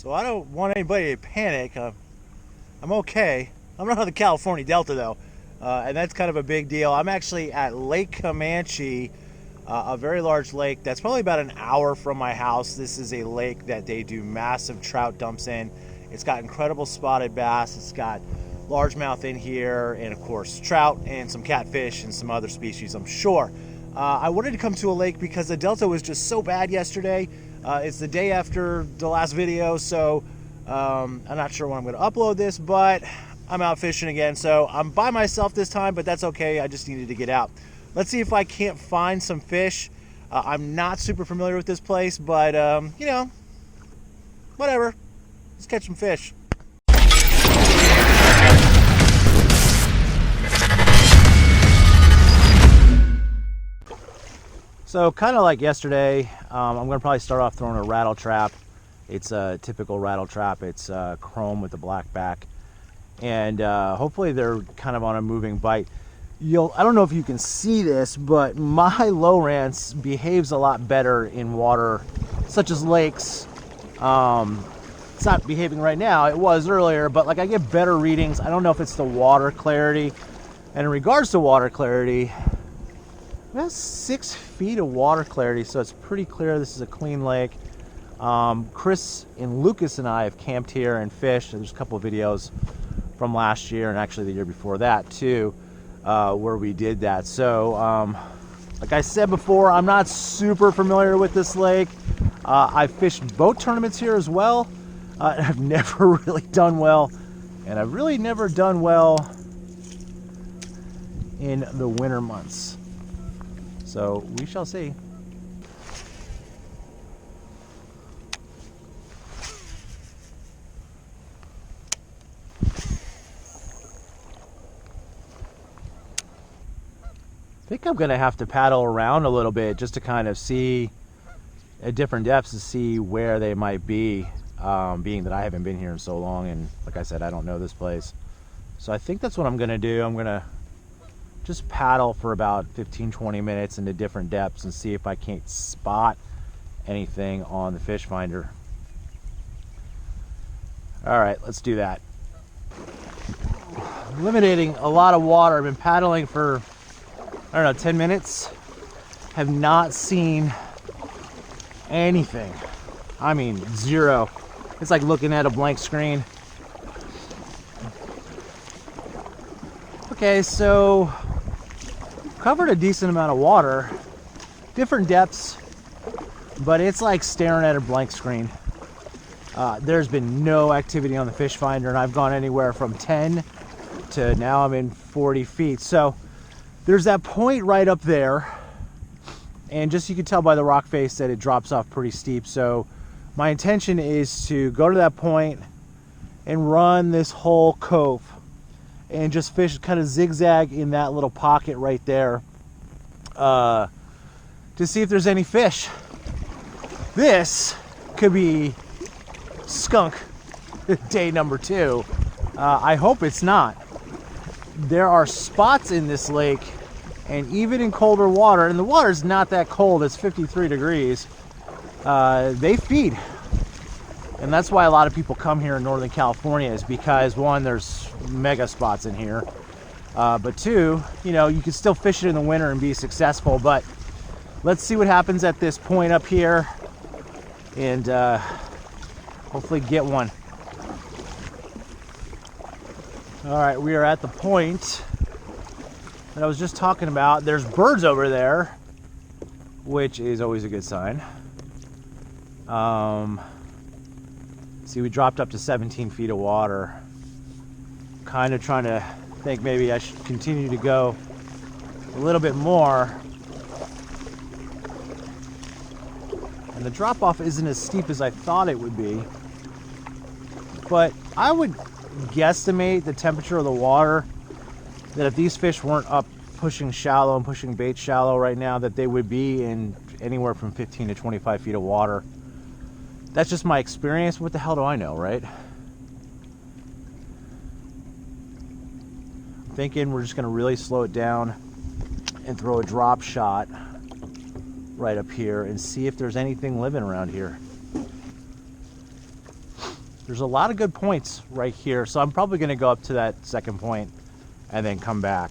So I don't want anybody to panic. I'm okay. I'm not on the California Delta though, and that's kind of a big deal. I'm actually at Lake Camanche, a very large lake that's probably about an hour from my house. This is a lake that they do massive trout dumps in. It's got incredible spotted bass. It's got largemouth in here, and of course trout and some catfish and some other species, I'm sure. I wanted to come to a lake because the Delta was just so bad yesterday. It's the day after the last video, so I'm not sure when I'm going to upload this, but I'm out fishing again. So I'm by myself this time, but that's okay. I just needed to get out. Let's see if I can't find some fish. I'm not super familiar with this place, but you know, whatever. Let's catch some fish. So kind of like yesterday, I'm going to probably start off throwing a rattle trap. It's a typical rattle trap. It's chrome with a black back. And hopefully they're kind of on a moving bite. I don't know if you can see this, but my Lowrance behaves a lot better in water such as lakes. It's not behaving right now. It was earlier, but like I get better readings. I don't know if it's the water clarity. And in regards to water clarity, about 6 feet of water clarity, so it's pretty clear this is a clean lake. Chris and Lucas and I have camped here and fished. There's a couple of videos from last year and actually the year before that too, where we did that. So like I said before, I'm not super familiar with this lake. I've fished boat tournaments here as well. I've never really done well, and I've really never done well in the winter months. So we shall see. I think I'm gonna have to paddle around a little bit just to kind of see at different depths to see where they might be, being that I haven't been here in so long, and like I said, I don't know this place. So I think that's what I'm gonna do. I'm gonna just paddle for about 15-20 minutes into different depths and see if I can't spot anything on the fish finder. All right, let's do that. Eliminating a lot of water. I've been paddling for, I don't know, 10 minutes. Have not seen anything. I mean, zero. It's like looking at a blank screen. Okay, so covered a decent amount of water, different depths, but it's like staring at a blank screen. There's been no activity on the fish finder, and I've gone anywhere from 10 to now I'm in 40 feet. So there's that point right up there, and just you can tell by the rock face that it drops off pretty steep. So my intention is to go to that point and run this whole cove and just fish, kind of zigzag in that little pocket right there, to see if there's any fish. This could be skunk day number 2. I hope it's not. There are spots in this lake, and even in colder water, and the water's not that cold, it's 53 degrees, they feed. And that's why a lot of people come here in Northern California, is because one, there's mega spots in here, but two, you know, you can still fish it in the winter and be successful. But let's see what happens at this point up here, and hopefully get one. All right, we are at the point that I was just talking about. There's birds over there, which is always a good sign. See, we dropped up to 17 feet of water. Kind of trying to think maybe I should continue to go a little bit more. And the drop off isn't as steep as I thought it would be. But I would guesstimate the temperature of the water, that if these fish weren't up pushing shallow and pushing bait shallow right now, that they would be in anywhere from 15 to 25 feet of water. That's just my experience. What the hell do I know, right? I'm thinking we're just going to really slow it down and throw a drop shot right up here and see if there's anything living around here. There's a lot of good points right here, so I'm probably gonna go up to that second point and then come back.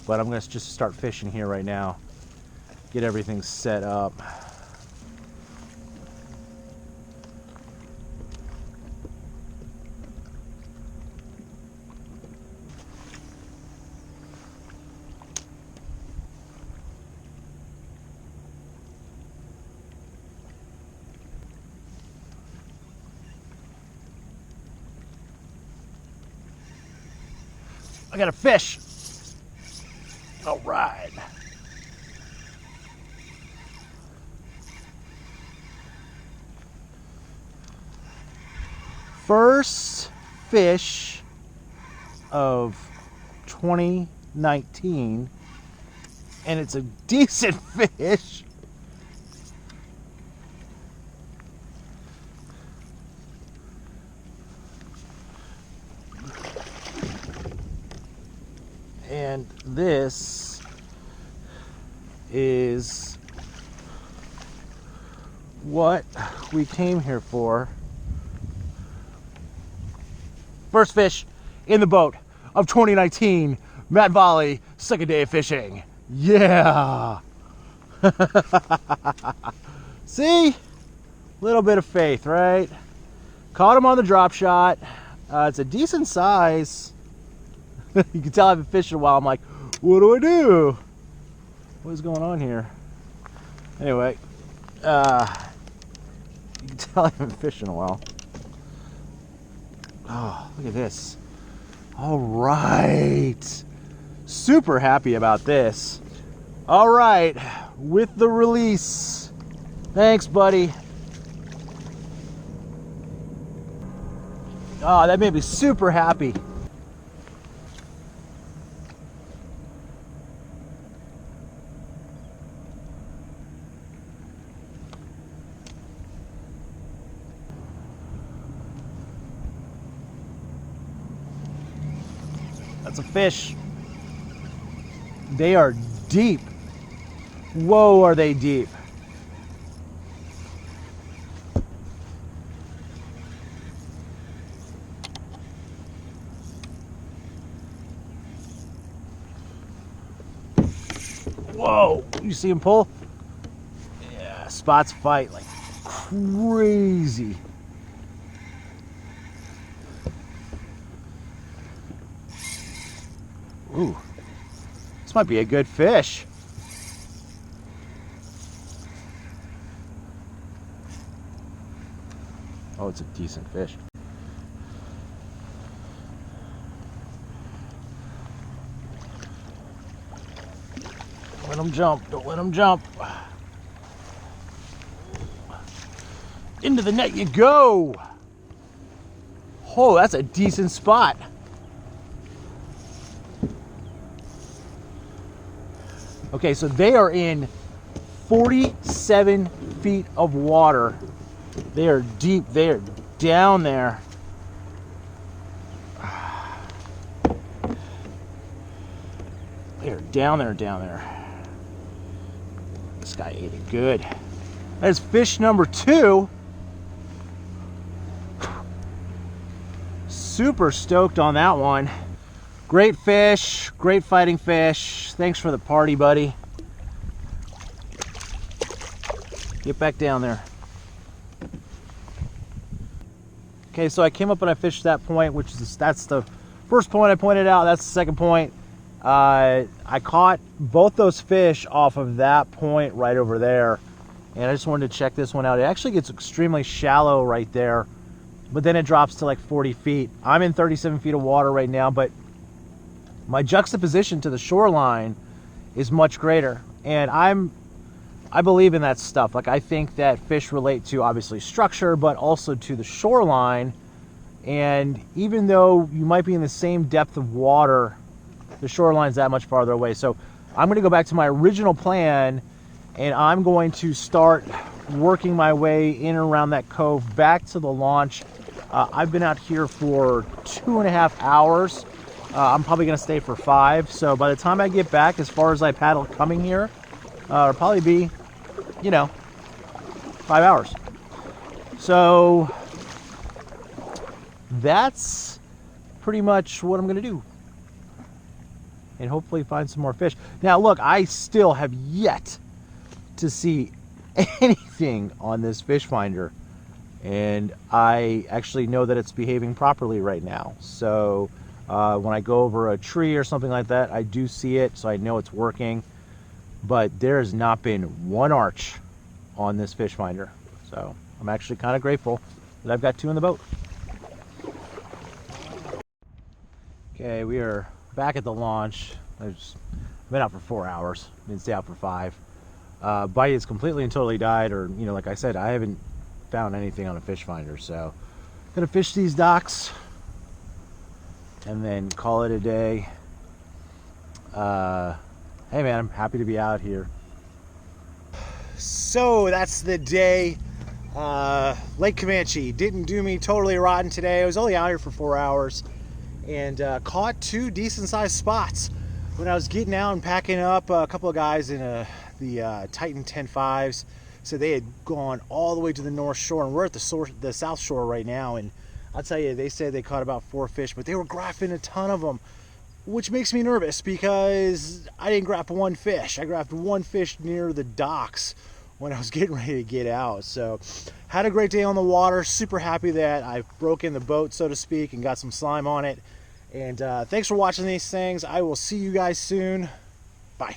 But I'm gonna just start fishing here right now. Get everything set up. I got a fish. All right. First fish of 2019, and it's a decent fish. And this is what we came here for. First fish in the boat of 2019. Matt Volley, second day of fishing. Yeah. See? Little bit of faith, right? Caught him on the drop shot. It's a decent size. You can tell I haven't fished in a while. I'm like, what do I do? What is going on here? Anyway, you can tell I haven't fished in a while. Oh, look at this. All right. Super happy about this. All right, with the release. Thanks, buddy. Oh, that made me super happy. That's a fish. They are deep. Whoa, are they deep. Whoa, you see him pull? Yeah, spots fight like crazy. Ooh, this might be a good fish. Oh, it's a decent fish. Let him jump, don't let him jump. Into the net you go. Oh, that's a decent spot. Okay, so they are in 47 feet of water. They are deep, they are down there. They are down there. This guy ate it good. That is fish number 2. Super stoked on that one. Great fish, great fighting fish. Thanks for the party, buddy. Get back down there. Okay, so I came up and I fished that point, which is that's the first point I pointed out. That's the second point. I caught both those fish off of that point right over there, and I just wanted to check this one out. It actually gets extremely shallow right there, but then it drops to like 40 feet. I'm in 37 feet of water right now, but my juxtaposition to the shoreline is much greater, and I believe in that stuff. Like, I think that fish relate to obviously structure, but also to the shoreline. And even though you might be in the same depth of water, the shoreline's that much farther away. So I'm going to go back to my original plan, and I'm going to start working my way in and around that cove back to the launch. I've been out here for 2.5 hours. I'm probably going to stay for 5. So by the time I get back, as far as I paddle coming here, it'll probably be, 5 hours. So that's pretty much what I'm gonna do, and hopefully find some more fish. Now look, I still have yet to see anything on this fish finder, and I actually know that it's behaving properly right now. So when I go over a tree or something like that, I do see it, so I know it's working. But there has not been one arch on this fish finder, so I'm actually kind of grateful that I've got 2 in the boat. Okay, we are back at the launch. I've been out for 4 hours. Didn't stay out for 5. Bite is completely and totally died, or like I said, I haven't found anything on a fish finder. So I'm gonna fish these docks and then call it a day. Hey man, I'm happy to be out here. So that's the day. Lake Camanche didn't do me totally rotten today. I was only out here for 4 hours and caught 2 decent sized spots. When I was getting out and packing up, a couple of guys in the Titan 10.5s said they had gone all the way to the North Shore, and we're at the South Shore right now, and I'll tell you, they said they caught about 4 fish, but they were graphing a ton of them, which makes me nervous because I didn't grab 1 fish. I grabbed 1 fish near the docks when I was getting ready to get out. So had a great day on the water. Super happy that I broke in the boat, so to speak, and got some slime on it. And thanks for watching these things. I will see you guys soon. Bye.